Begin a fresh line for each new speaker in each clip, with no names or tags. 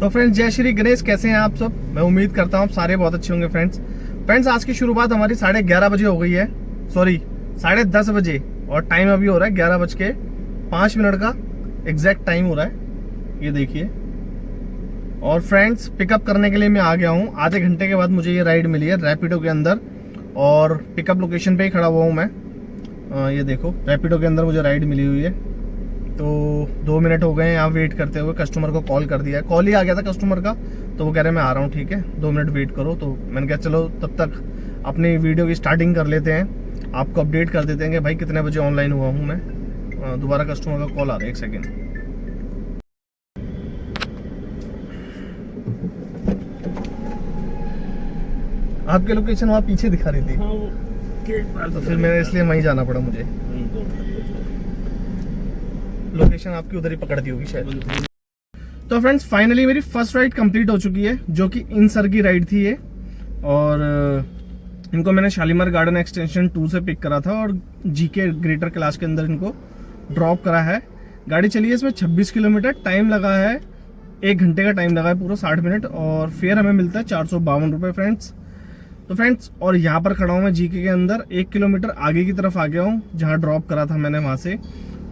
तो फ्रेंड्स जय श्री गणेश, कैसे हैं आप सब। मैं उम्मीद करता हूँ आप सारे बहुत अच्छे होंगे। फ्रेंड्स आज की शुरुआत हमारी 11:30 बजे हो गई है, सॉरी 10:30 बजे, और टाइम अभी हो रहा है 11:05 का एग्जैक्ट टाइम हो रहा है, ये देखिए। और फ्रेंड्स पिकअप करने के लिए मैं आ गया हूँ। आधे घंटे के बाद मुझे ये राइड मिली है रैपिडो के अंदर, और पिकअप लोकेशन पे ही खड़ा हुआ हूँ मैं। ये देखो रैपिडो के अंदर मुझे राइड मिली हुई है। तो 2 मिनट हो गए हैं यहाँ वेट करते हुए। कस्टमर को कॉल कर दिया है, कॉल ही आ गया था कस्टमर का, तो वो कह रहे मैं आ रहा हूँ, ठीक है 2 मिनट वेट करो। तो मैंने कहा चलो तब तक अपनी वीडियो की स्टार्टिंग कर लेते हैं, आपको अपडेट कर देते हैं कि भाई कितने बजे ऑनलाइन हुआ हूँ मैं। दोबारा कस्टमर का कॉल आ रहा है, एक सेकेंड। आपकी लोकेशन वहाँ पीछे दिखा रही थी। तो फिर मैंने इसलिए वहीं जाना पड़ा मुझे। लोकेशन आपकी उधर ही पकड़ती होगी शायद। तो फ्रेंड्स फाइनली मेरी फर्स्ट राइड कंप्लीट हो चुकी है, जो कि इन सर की राइड थी ये। और इनको मैंने शालीमार गार्डन एक्सटेंशन 2 से पिक करा था और जीके ग्रेटर क्लास के अंदर इनको ड्रॉप करा है। गाड़ी चली है इसमें 26 किलोमीटर, टाइम लगा है 1 घंटे का टाइम लगा है, पूरा 60 मिनट, और फेयर हमें मिलता है 452 रुपये फ्रेंड्स। तो फ्रेंड्स और यहाँ पर खड़ा हूँ मैं जीके के अंदर, 1 किलोमीटर आगे की तरफ आ गया हूँ जहाँ ड्रॉप करा था मैंने वहाँ से।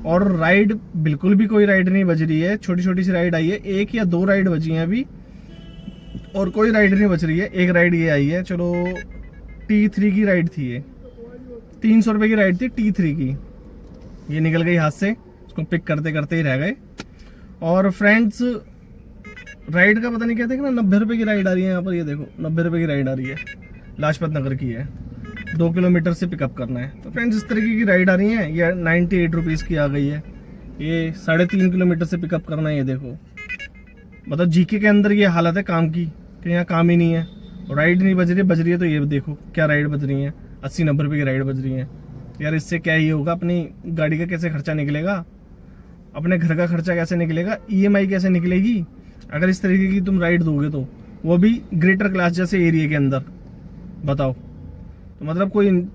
और राइड बिल्कुल भी कोई राइड नहीं बज रही है, छोटी छोटी सी राइड आई है, 1 या 2 राइड बजी हैं अभी, और कोई राइड नहीं बच रही है। एक राइड ये आई है, चलो T3 की राइड थी ये, 300 रुपये की राइड थी T3 की, ये निकल गई हाथ से, इसको पिक करते करते ही रह गए। और फ्रेंड्स राइड का पता नहीं कहते कि ना 90 रुपये की राइड आ रही है यहाँ पर, ये देखो 90 रुपये की राइड आ रही है, लाजपत नगर की है, 2 किलोमीटर से पिकअप करना है। तो फ्रेंड्स इस तरीके की राइड आ रही है। ये 98 रुपीज़ की आ गई है, ये 3.5 किलोमीटर से पिकअप करना है। ये देखो मतलब जीके के अंदर ये हालत है काम की कि यहाँ काम ही नहीं है, राइड नहीं बज रही है। तो ये देखो क्या राइड बज रही है, 80-90 रुपये की राइड बज रही है यार। इससे क्या ही होगा, अपनी गाड़ी का कैसे खर्चा निकलेगा, अपने घर का खर्चा कैसे निकलेगा, EMI कैसे निकलेगी अगर इस तरीके की तुम राइड दोगे, तो वो भी ग्रेटर क्लास जैसे एरिया के अंदर, बताओ। तो मतलब कोई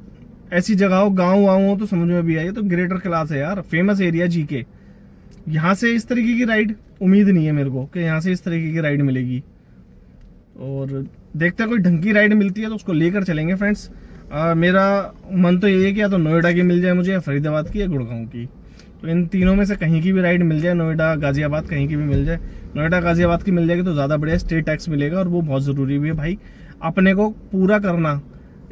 ऐसी जगह हो, गांव वाँव हो तो समझ में भी आई, तो ग्रेटर क्लास है यार, फेमस एरिया जीके। यहाँ से इस तरीके की राइड उम्मीद नहीं है मेरे को कि यहाँ से इस तरीके की राइड मिलेगी। और देखते हैं कोई ढंग की राइड मिलती है तो उसको लेकर चलेंगे फ्रेंड्स। मेरा मन तो ये है कि या तो नोएडा की मिल जाए मुझे, या फरीदाबाद की, या गुड़गांव की। तो इन तीनों में से कहीं की भी राइड मिल जाए, नोएडा गाजियाबाद कहीं की भी मिल जाए। नोएडा गाजियाबाद की मिल जाएगी तो ज़्यादा बढ़िया, स्टेट टैक्स मिलेगा, और वो बहुत ज़रूरी भी है भाई अपने को पूरा करना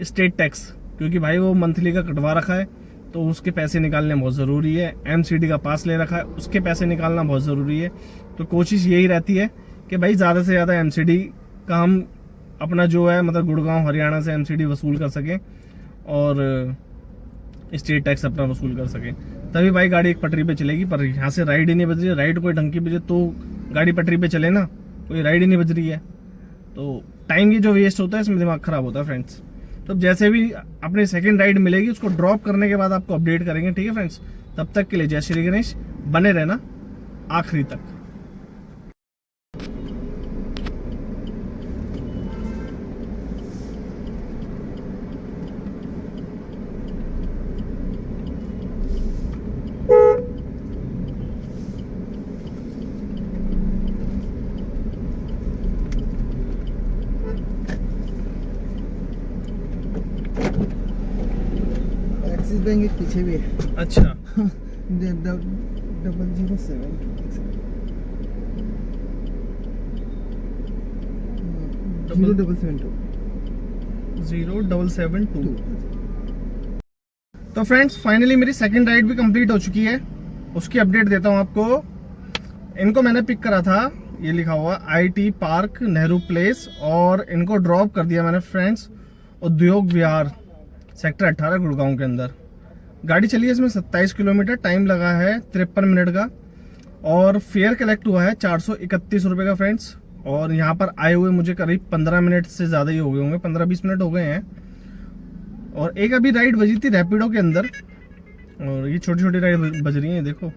स्टेट टैक्स, क्योंकि भाई वो मंथली का कटवा रखा है तो उसके पैसे निकालने बहुत ज़रूरी है। MCD का पास ले रखा है, उसके पैसे निकालना बहुत ज़रूरी है। तो कोशिश यही रहती है कि भाई ज़्यादा से ज़्यादा MCD का हम अपना जो है मतलब गुड़गांव हरियाणा से MCD वसूल कर सकें और स्टेट टैक्स अपना वसूल कर सकें, तभी भाई गाड़ी एक पटरी पे चलेगी। पर यहाँ से राइड ही नहीं बज रही है, राइड कोई ढंग की बजे तो गाड़ी पटरी पे चले ना, कोई राइड ही नहीं बज रही है। तो टाइम की जो वेस्ट होता है इसमें दिमाग खराब होता है फ्रेंड्स। तो जैसे भी अपनी सेकंड राइड मिलेगी उसको ड्रॉप करने के बाद आपको अपडेट करेंगे, ठीक है फ्रेंड्स। तब तक के लिए जय श्री गणेश, बने रहना आखिरी तक।
एक्सिस बैंक एक पीछे भी है।
अच्छा 0772077 तो फ्रेंड्स फाइनली मेरी सेकंड राइड भी कंप्लीट हो चुकी है, उसकी अपडेट देता हूँ आपको। इनको मैंने पिक करा था, ये लिखा हुआ IT पार्क नेहरू प्लेस, और इनको ड्रॉप कर दिया मैंने फ्रेंड्स उद्योग विहार सेक्टर 18 गुड़गांव के अंदर। गाड़ी चली है इसमें 27 किलोमीटर, टाइम लगा है 53 मिनट का, और फेयर कलेक्ट हुआ है 431 रुपये का फ्रेंड्स। और यहाँ पर आए हुए मुझे करीब 15 मिनट से ज़्यादा ही हो गए होंगे, 15-20 मिनट हो गए हैं। और एक अभी राइड बजी थी रैपिडो के अंदर, और ये छोटी छोटी राइड बज रही है देखो।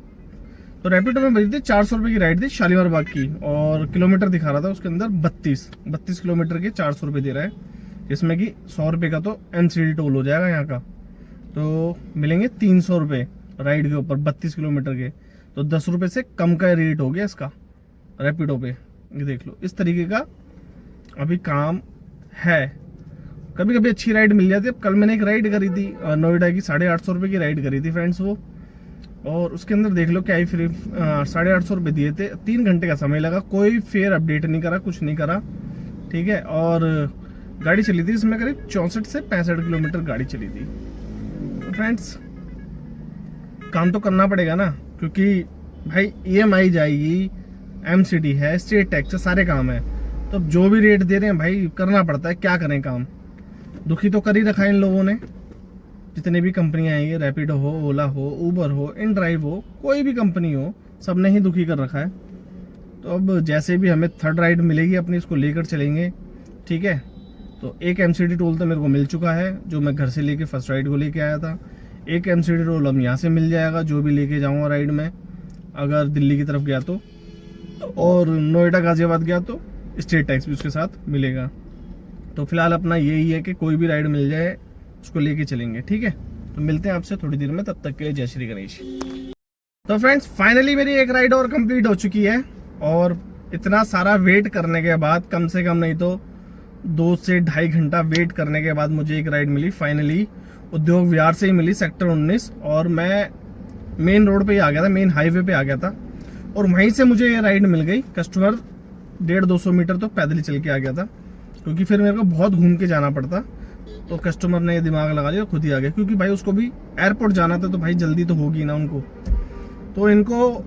तो रैपिडो में बजी थी 400 रुपये की राइड थी शालीमार बाग की, और किलोमीटर दिखा रहा था उसके अंदर 32 किलोमीटर के 400 रुपये दे रहा है, जिसमें कि 100 रुपये का तो MCD टोल हो जाएगा यहाँ का। तो मिलेंगे 300 रुपये राइड के ऊपर 32 किलोमीटर के, तो 10 रुपये से कम का रेट हो गया इसका रैपिडो पे। ये देख लो, इस तरीके का अभी काम है। कभी कभी अच्छी राइड मिल जाती है। अब कल मैंने एक राइड करी थी नोएडा की, 850 रुपये की राइड करी थी फ्रेंड्स वो, और उसके अंदर देख लो क्या ही फ्री 850 रुपये दिए थे। 3 घंटे का समय लगा, कोई फेयर अपडेट नहीं करा, कुछ नहीं करा, ठीक है। और गाड़ी चली थी इसमें करीब 64 से 65 किलोमीटर गाड़ी चली थी। तो फ्रेंड्स काम तो करना पड़ेगा ना, क्योंकि भाई EMI जाएगी, MCD है, स्टेट टैक्स है, सारे काम है। तो जो भी रेट दे रहे हैं भाई करना पड़ता है, क्या करें काम। दुखी तो कर ही रखा है इन लोगों ने, जितने भी कंपनियां आएंगी, रैपिडो हो, ओला हो, उबर हो, इनड्राइव हो, कोई भी कंपनी हो, सब ने ही दुखी कर रखा है। तो अब जैसे भी हमें थर्ड राइड मिलेगी अपनी, इसको लेकर चलेंगे, ठीक है। तो एक MCD टोल तो मेरे को मिल चुका है, जो मैं घर से लेके फर्स्ट राइड को लेके आया था। एक MCD टोल अब यहाँ से मिल जाएगा, जो भी लेके जाऊँगा राइड में, अगर दिल्ली की तरफ गया तो, और नोएडा गाजियाबाद गया तो स्टेट टैक्स भी उसके साथ मिलेगा। तो फिलहाल अपना यही है कि कोई भी राइड मिल जाए उसको लेके चलेंगे, ठीक है। तो मिलते हैं आपसे थोड़ी देर में, तब तक के लिए जय श्री गणेश। तो फ्रेंड्स फाइनली मेरी एक राइड और कंप्लीट हो चुकी है, और इतना सारा वेट करने के बाद, कम से कम नहीं तो 2 से 2.5 घंटा वेट करने के बाद मुझे एक राइड मिली फाइनली। उद्योग विहार से ही मिली, सेक्टर 19, और मैं मेन रोड पे ही आ गया था, मेन हाईवे पे आ गया था, और वहीं से मुझे ये राइड मिल गई। कस्टमर 150-200 मीटर तो पैदल ही चल के आ गया था, क्योंकि फिर मेरे को बहुत घूम के जाना पड़ता। तो कस्टमर ने दिमाग लगा लिया, खुद ही आ गया, क्योंकि भाई उसको भी एयरपोर्ट जाना था, तो भाई जल्दी तो होगी ना उनको। तो इनको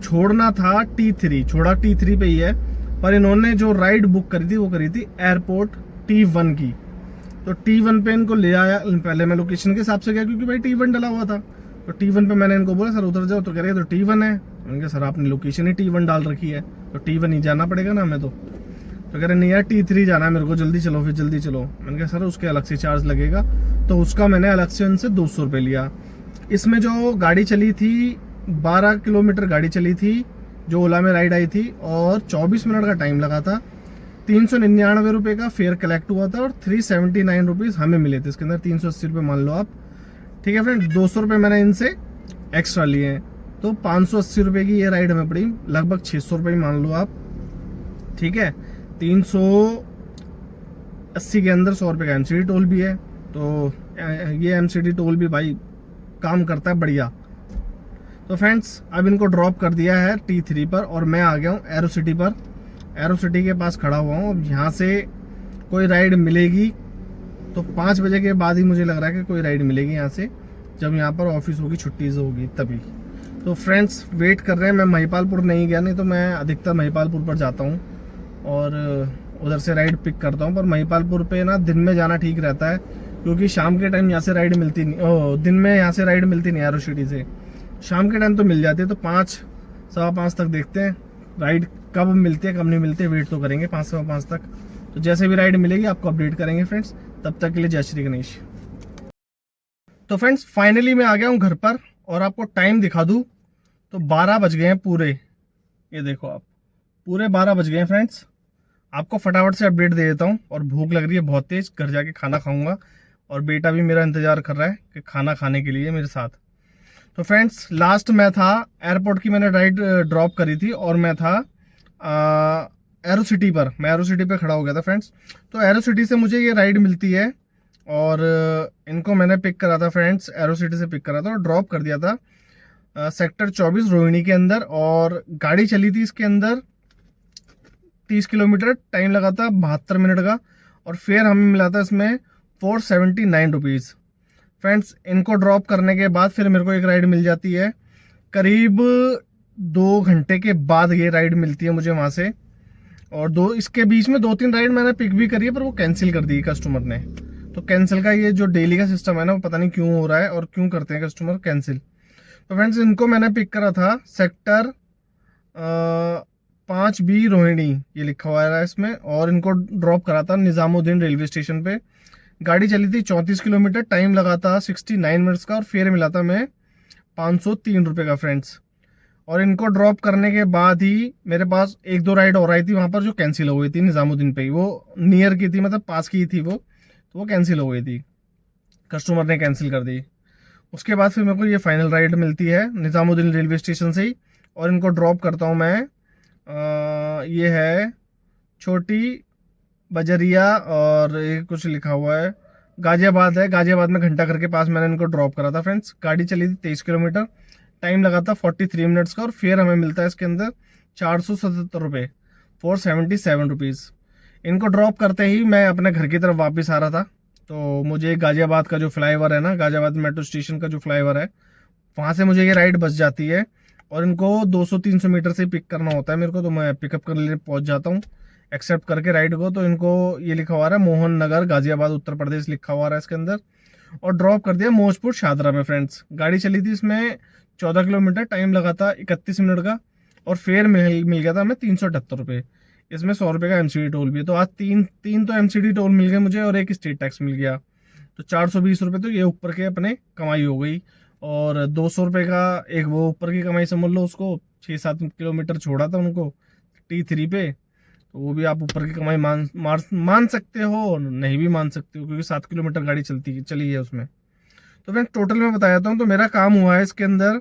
छोड़ना था T3, छोड़ा T3 पे ही है, पर इन्होंने जो राइड बुक करी थी वो करी थी एयरपोर्ट T1 की। तो T1 पे इनको ले आया। पहले मैं लोकेशन के हिसाब से गया, क्योंकि भाई T1 डला हुआ था। तो T1 पे मैंने इनको बोला सर उधर जाओ, तो कह रहे तो T1 है। मैंने कहा सर आपने लोकेशन ही T1 डाल रखी है, तो T1 ही जाना पड़ेगा ना हमें। तो कह रहे नहीं यार T3 जाना है मेरे को, जल्दी चलो, फिर जल्दी चलो। मैंने कहा सर उसके अलग से चार्ज लगेगा, तो उसका मैंने अलग से उनसे 200 रुपये लिया। इसमें जो गाड़ी चली थी 12 किलोमीटर गाड़ी चली थी, जो ओला में राइड आई थी, और 24 मिनट का टाइम लगा था। 399 रुपये का फेयर कलेक्ट हुआ था, और 379 रुपीज़ हमें मिले थे। इसके अंदर 380 रुपये मान लो आप, ठीक है फ्रेंड। 200 रुपये मैंने इनसे एक्स्ट्रा लिए हैं, तो 580 रुपये की ये राइड हमें पड़ी, लगभग 600 रुपये मान लो आप, ठीक है। 380 के अंदर 100 रुपये का MCD टोल भी है, तो ये MCD टोल भी भाई काम करता है बढ़िया। तो फ्रेंड्स अब इनको ड्रॉप कर दिया है T3 पर, और मैं आ गया हूँ एरो सिटी पर। एरो सिटी के पास खड़ा हुआ हूँ। अब यहाँ से कोई राइड मिलेगी तो 5 बजे के बाद ही मुझे लग रहा है कि कोई राइड मिलेगी यहाँ से, जब यहाँ पर ऑफिस होगी, छुट्टी होगी तभी। तो फ्रेंड्स वेट कर रहे हैं। मैं महिपालपुर नहीं गया, नहीं तो मैं अधिकतर महिपालपुर पर जाता हूँ और उधर से राइड पिक करता हूँ। पर महिपालपुर पे ना दिन में जाना ठीक रहता है, क्योंकि शाम के टाइम यहाँ से राइड मिलती नहीं, दिन में यहाँ से राइड मिलती नहीं एरो सिटी से। शाम के टाइम तो मिल जाती है, तो 5, 5:15 तक देखते हैं राइड कब मिलती है कब नहीं मिलती है, वेट तो करेंगे 5, 5:15 तक। तो जैसे भी राइड मिलेगी आपको अपडेट करेंगे फ्रेंड्स। तब तक के लिए जय श्री गणेश। तो फ्रेंड्स फाइनली मैं आ गया हूँ घर पर, और आपको टाइम दिखा दूँ तो 12 बज गए हैं पूरे। ये देखो आप, पूरे 12 बज गए हैं फ्रेंड्स। आपको फटाफट से अपडेट दे देता हूँ, और भूख लग रही है बहुत तेज, घर जाके खाना खाऊंगा, और बेटा भी मेरा इंतजार कर रहा है कि खाना खाने के लिए मेरे साथ। तो फ्रेंड्स लास्ट मैं था एयरपोर्ट की, मैंने राइड ड्रॉप करी थी, और मैं था एरो सिटी पर। मैं एरो सिटी पे खड़ा हो गया था फ्रेंड्स। तो एरो सिटी से मुझे ये राइड मिलती है, और इनको मैंने पिक करा था फ्रेंड्स, एरो सिटी से पिक करा था और ड्रॉप कर दिया था सेक्टर 24 रोहिणी के अंदर। और गाड़ी चली थी इसके अंदर 30 किलोमीटर, टाइम लगा था 72 मिनट का, और फेयर हमें मिला था इसमें 479 रुपीज़। फ्रेंड्स इनको ड्रॉप करने के बाद फिर मेरे को एक राइड मिल जाती है, करीब 2 घंटे के बाद ये राइड मिलती है मुझे वहाँ से। और इसके बीच में 2-3 राइड मैंने पिक भी करी है, पर वो कैंसिल कर दी कस्टमर ने। तो कैंसिल का ये जो डेली का सिस्टम है ना, वो पता नहीं क्यों हो रहा है और क्यों करते हैं कस्टमर कैंसिल। तो फ्रेंड्स इनको मैंने पिक करा था सेक्टर 5B रोहिणी, ये लिखा हुआ है इसमें, और इनको ड्रॉप करा था निजामुद्दीन रेलवे स्टेशन पे। गाड़ी चली थी 34 किलोमीटर, टाइम लगा था 69 मिनट्स का, और फेयर मिला था मैं 503 रुपये का फ्रेंड्स। और इनको ड्रॉप करने के बाद ही मेरे पास 1-2 राइड और आई थी वहाँ पर, जो कैंसिल हो गई थी निजामुद्दीन पे ही। वो नियर की थी, मतलब पास की थी वो, तो वो कैंसिल हो गई थी, कस्टमर ने कैंसिल कर दी। उसके बाद फिर मेरे को ये फाइनल राइड मिलती है निजामुद्दीन रेलवे स्टेशन से ही, और इनको ड्रॉप करता हूँ मैं ये है छोटी बजरिया और ये कुछ लिखा हुआ है गाजियाबाद है। गाजियाबाद में घंटा घर के पास मैंने इनको ड्रॉप करा था फ्रेंड्स। गाड़ी चली थी 23 किलोमीटर, टाइम लगा था 43 मिनट्स का और फेयर हमें मिलता है इसके अंदर 477 रुपये, 477 रुपीज़। इनको ड्रॉप करते ही मैं अपने घर की तरफ वापस आ रहा था, तो मुझे गाजियाबाद का जो फ्लाईओवर है ना, गाजियाबाद मेट्रो स्टेशन का जो फ्लाईओवर है, वहाँ से मुझे ये राइड बच जाती है और इनको 200-300 मीटर से पिक करना होता है मेरे को, तो मैं पिकअप कर लेने पहुँच जाता हूँ एक्सेप्ट करके राइड को। तो इनको ये लिखा हुआ है मोहन नगर गाजियाबाद उत्तर प्रदेश लिखा हुआ है इसके अंदर, और ड्रॉप कर दिया मौजपुर शादरा में फ्रेंड्स। गाड़ी चली थी इसमें 14 किलोमीटर, टाइम लगा था 31 मिनट का और फेयर मिल गया था हमें 378 रुपये। इसमें 100 रुपये का एमसीडी टोल भी है, तो आज तीन तो एमसीडी टोल मिल गए मुझे और एक स्टेट टैक्स मिल गया, तो 420 रुपये तो ये ऊपर के अपने कमाई हो गई। और 200 रुपये का एक वो ऊपर की कमाई समझ लो, उसको 6-7 किलोमीटर छोड़ा था उनको T3 पे, तो वो भी आप ऊपर की कमाई मान सकते हो, नहीं भी मान सकते हो, क्योंकि 7 किलोमीटर गाड़ी चली है उसमें। तो फ्रेंड टोटल मैं बता देता हूँ, तो मेरा काम हुआ है इसके अंदर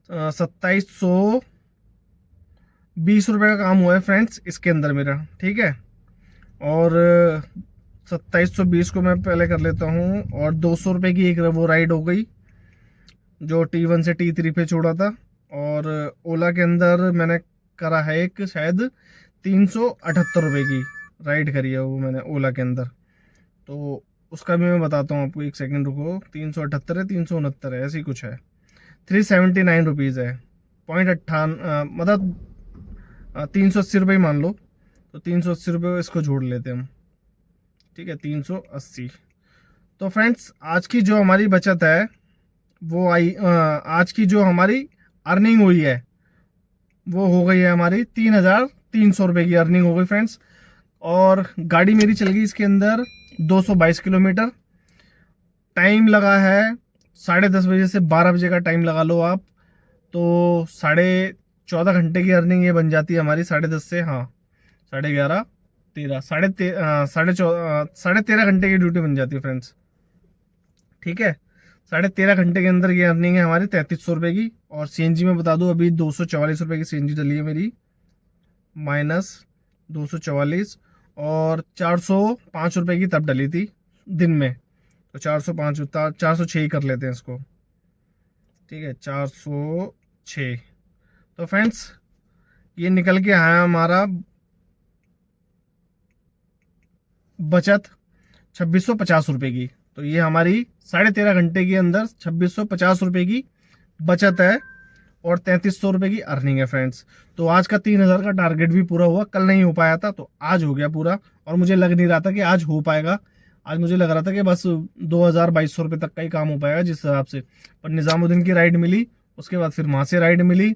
2720 रुपये का काम हुआ है फ्रेंड्स इसके अंदर मेरा, ठीक है। और 2720 को मैं पहले कर लेता हूँ, और 200 रुपये की एक वो राइड हो गई जो T1 से T3 पे छोड़ा था। और ओला के अंदर मैंने करा है एक शायद 378 रुपये की राइड करी है वो मैंने ओला के अंदर, तो उसका भी मैं बताता हूँ आपको, एक सेकंड रुको। 378 है, 369 है, ऐसी कुछ है, 379 रुपीज़ है, 0.58 मतलब 380 रुपये मान लो, तो 380 रुपये इसको जोड़ लेते हैं हम, ठीक है, 380। तो फ्रेंड्स आज की जो हमारी बचत है वो आज की जो हमारी अर्निंग हुई है वो हो गई है हमारी 3300 रुपये की अर्निंग हो गई फ्रेंड्स। और गाड़ी मेरी चल गई इसके अंदर 222 किलोमीटर, टाइम लगा है 10:30 बजे से 12 बजे का टाइम लगा लो आप, तो 14.5 घंटे की अर्निंग ये बन जाती है हमारी 10:30 से, हाँ 11:30 13 13.5 घंटे की ड्यूटी बन जाती है फ्रेंड्स, ठीक है। 13.5 घंटे के अंदर ये अर्निंग है हमारी 3300 रुपये की। और सीएनजी में बता दूं, अभी 244 रुपये की सीएनजी डली है मेरी, -244, और 405 रुपये की तब डली थी दिन में, तो 406 ही कर लेते हैं इसको, ठीक है, 406। तो फ्रेंड्स ये निकल के आया हमारा बचत 2650 रुपये की। तो ये हमारी 13.5 घंटे के अंदर 2650 रुपये की बचत है और 3300 रुपये की अर्निंग है फ्रेंड्स। तो आज का 3000 का टारगेट भी पूरा हुआ, कल नहीं हो पाया था तो आज हो गया पूरा, और मुझे लग नहीं रहा था कि आज हो पाएगा। आज मुझे लग रहा था कि बस 2200 रुपये तक का ही काम हो पाएगा जिस हिसाब से, पर निज़ामुद्दीन की राइड मिली, उसके बाद फिर वहाँ से राइड मिली,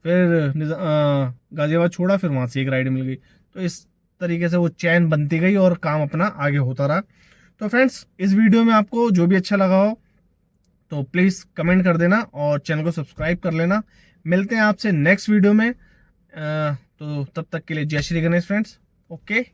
फिर गाजियाबाद छोड़ा, फिर वहाँ से एक राइड मिल गई, तो इस तरीके से वो चैन बनती गई और काम अपना आगे होता रहा। तो फ्रेंड्स इस वीडियो में आपको जो भी अच्छा लगा हो तो प्लीज़ कमेंट कर देना और चैनल को सब्सक्राइब कर लेना। मिलते हैं आपसे नेक्स्ट वीडियो में, तो तब तक के लिए जय श्री गणेश फ्रेंड्स, ओके।